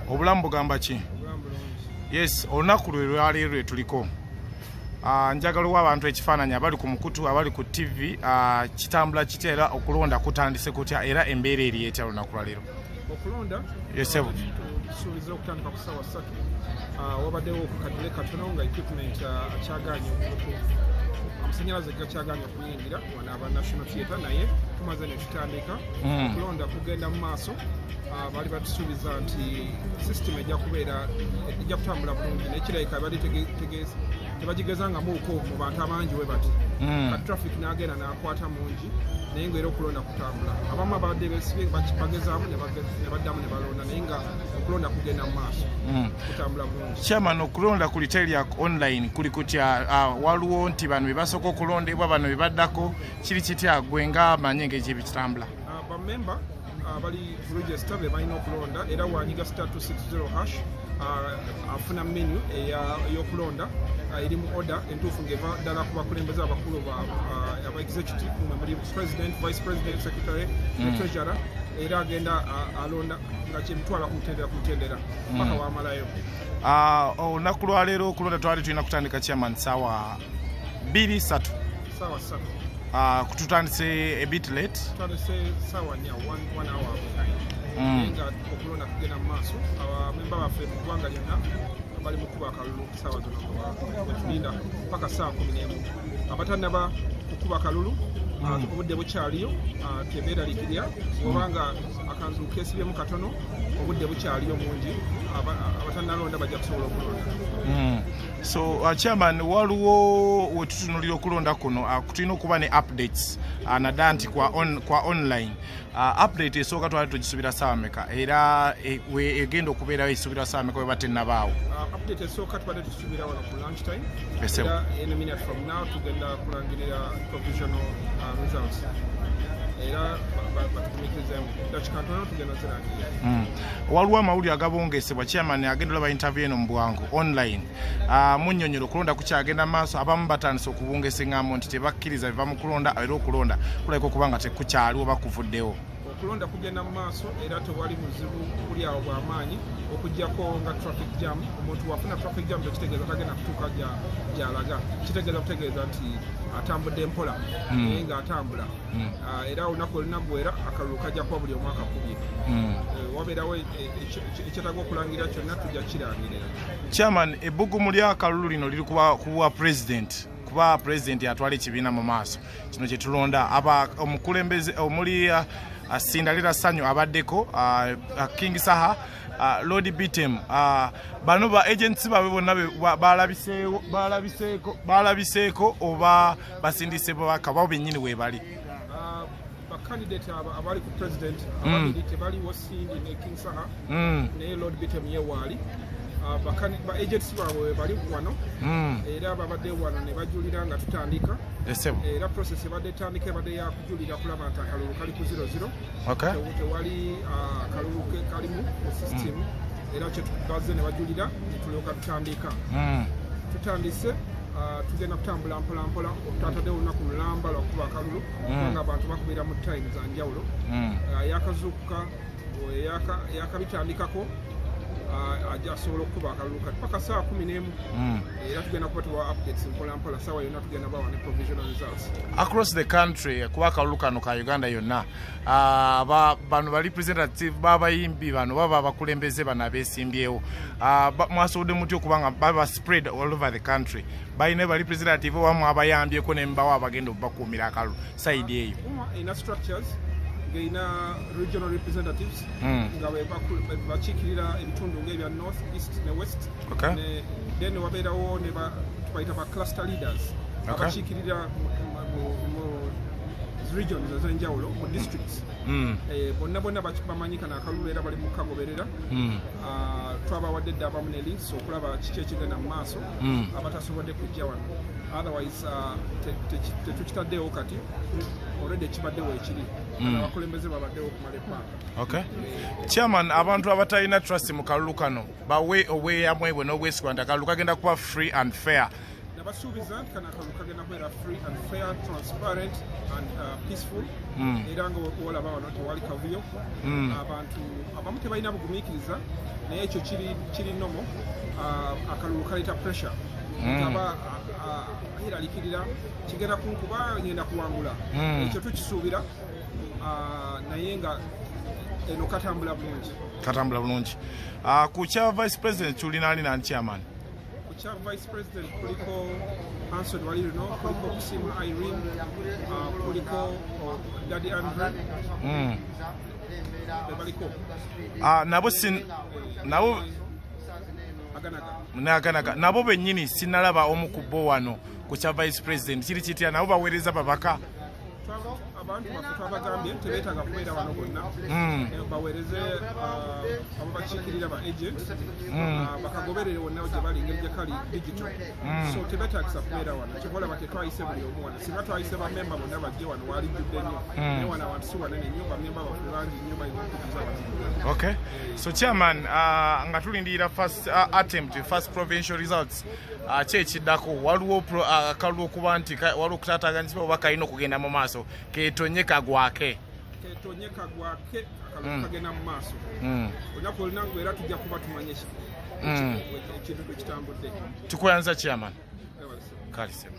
Obulamu bugamba ki? Yes, olunaku lwaleero tuliko. Njagala wa abantu ekifaananyi abali ku mukutu abali ku TV kitambula kiteera okulonda kutandise kutya era embeera eri etya olunaku lwaleero. Okulonda yesebo tusuubiza okutandika ku ssaawa 3 wabaddewo okukadule katono nga equipment akyaganye amasanyalaze gakyaganye okuyingira wano aba National Theatre naye tumaze ne tutandika okulonda kugenda mu maaso. Bali batusuubiza nti system ejja kutambula bulungi nekirabika bali tebagigezanga muuko mu bantu abangi we bati traffic n'agenda n'akwata mungi naye nga era okulonda kutambula abamu abadde besibye bagezaamu ne baddamu ne balonda naye nga okulonda kugenda mu maaso kutambula bulungi. Chairman, okulonda ku retail online kuli kutya waliwo nti bano bebasooka okulondebwa bano bebaddako kiri kitya gwe nga amanye engeri ebitambula? Bamemba bali register be balina okulonda era wanyiga *260# afuna menu ey'okulonda eri mu order entuufu ng'eva ddala ku bakulembeze abakulu aba executive muri president, vice president, secretary ne treasurer era agenda alonda nga kyemutwala ku mutendera paka wamalayo. Olunaku lwaleero okulonda twali tulina kutandika chairman ssaawa 2-3 ssaawa 3 kututandise a bit late. Tutandise ssaawa 4 1 hour behind nga okulonda kugenda mu maaso abamemba baffe mu ggwanga lyonna bali mu kuba akalulu ssaawa zino betulinda paka ssaawa 11 abatannaba kukuba akalulu obudde bukyaliyo tebeeraliikirya obanga akanzu keesibyemu katono obudde bukyaliyo mungi abatannalonda bajja kusobola okulonda. So chairman, waliwo wetutunulira okulonda kuno tulina okuba ne updates nadda nti kwa online update esooka twali tugisubira ssaawa meka era egenda okubeerawo esubira ssaawa meka we batennabaawo? Update esooka tubadde tusubira wano ku lunch time era in a minute from now tugenda kulangirira provisional results era batukumikirizemu dakika ntono tugenda zirangirira. Waliwo amawulire agabongesebwa chairman agenda olaba interview eno mu bwangu online munnyonnyola okulonda kukyagenda mu maaso abamu batandise okubongesa eŋŋambo nti tebakkiriza biva mu kulonda era okulonda kulabika okuba nga tekukyaliwo bakuvuddewo. Okulonda kugenda mu maaso era tewali muzibu kuli awo bw'amaanyi okuggyako nga traffic jam. Omuntu wafuna traffic jam tekitegeeza tagenda kutuuka gy'alaga, kitegeeza kutegeeza nti atambudde mpola naye ng'atambula era olunaku olunaggwera akalulu kajja kuba buli omwaka kubye wabeerawo ekyetaaga okulangira kyonna tujja kirangirira. Chairman, ebbugumu lya akalulu lino liri kuwa president kuba president atwala ekibiina mu maaso kino kye tulonda omukulembeze omuli Sindalira Sanyu abaddeko King Saha Lord Bitem bano ba agency babe bonna balabiseeko oba basindise babaka babo bennyini weebali. Candidate abali ku president ababiri tebaliwo Sindi ne King Saha ne Lord Bitem yewaali ba agency baabwe bali wano era babadde wano ne bajulira nga tutandika era process ebadde etandika ebadde yakujulira kulaba nti akalulu kali ku 00 tewali akalulu kalimu mu system era kyetubaze ne bajulira netulyoka tutandika tutandise tugenda kutambula mpolampola okutatadde olunaku mulamba lwakuba akalulu kubanga abantu bakubira mu time za njawulo yakazuukuka yakabitandikako ajja asobola okuba akalulu kati paka ssaawa 11 era tugenda kuba tuwa updates mpolampola ssaawa yonna tugenda bawa ne provisional results across the country kuba akalulu kano ka Uganda yonna bano ba representative b'abayimbi bano baba abakulembeze bano abeesimbyewo mwasobodde mutya okuba nga baba spread all over the country balina ba representative wamu abayambyeko ne mbawo abagenda okubakuumira akalulu side eyo ina structures gaina regional representatives nga bakiikirira ebitundu ng'ebya north, east ne west then wabeerawo ne tubayita ba cluster leaders abakiikirira mu regions ez'enjawulo mu districts bonna bamanyika n'akalulu era bali mu kagoberera twabawadde dde abamu ne links okulaba kiki ekigenda mu maaso abatasobodde kujja wano otherwise tetukitaddeewo kati already ekibaddewo ekiri abakulembeze babaddewo okumala ebbanga. Chairman, abantu abatalina trust mu kalulu kano bawe obweyamwebwe n'obwesigwa nti akalulu kagenda kuba free and fair nabasuubiza nti kano akalulu kagenda kubeera free and fair, transparent and peaceful. Era nga olaba wano tewali kavuyo. Abantu abamu tebalina bugumiikiriza naye ekyo kiri nomo. Akalulu kaleeta pressure. Aba ayiralikirira kigenda kunkuba ngenda kuwangula. Ekyo tukisuubira naye nga eno katambula bulungi. Ku kya vice president tulina ali na chairman. Ku kya vice president kuliko Anson Walirino, kuliko Kusima Irene, kuliko Daddy Andre. Bebaliko. Nabo nabo bennyini sinalaba omu ku bo wano ku kya vice president kiri kitya nabo baweereza babaka. Abantu twabagambye tebeetaaga kubeera wano bonna baweereze abo bakiikirira ba agent bakagoberere wonna gye bali ngeri gye kali digital, so tebeetaagisa kubeera wano. Kikola bate twayise buli omu wano, singa twayise bamemba bonna bajje wano walijjudde nnyo naye wano abantu si wanene nnyo, bamemba baffe bangi nnyo bayinza abantu. Okay, so chairman, nga tulindirira first attempt, first provincial results, Ekiddako waliwo akalulu okuba nti waliwo okutaataaganyizibwa oba kalina okugenda mu maaso ketonyeka gwake akalulu kagenda mu maaso olunaku olunangu era tujja kuba tumanye ekintu ekitambudde. Tukweyanza chairman. Kalisema.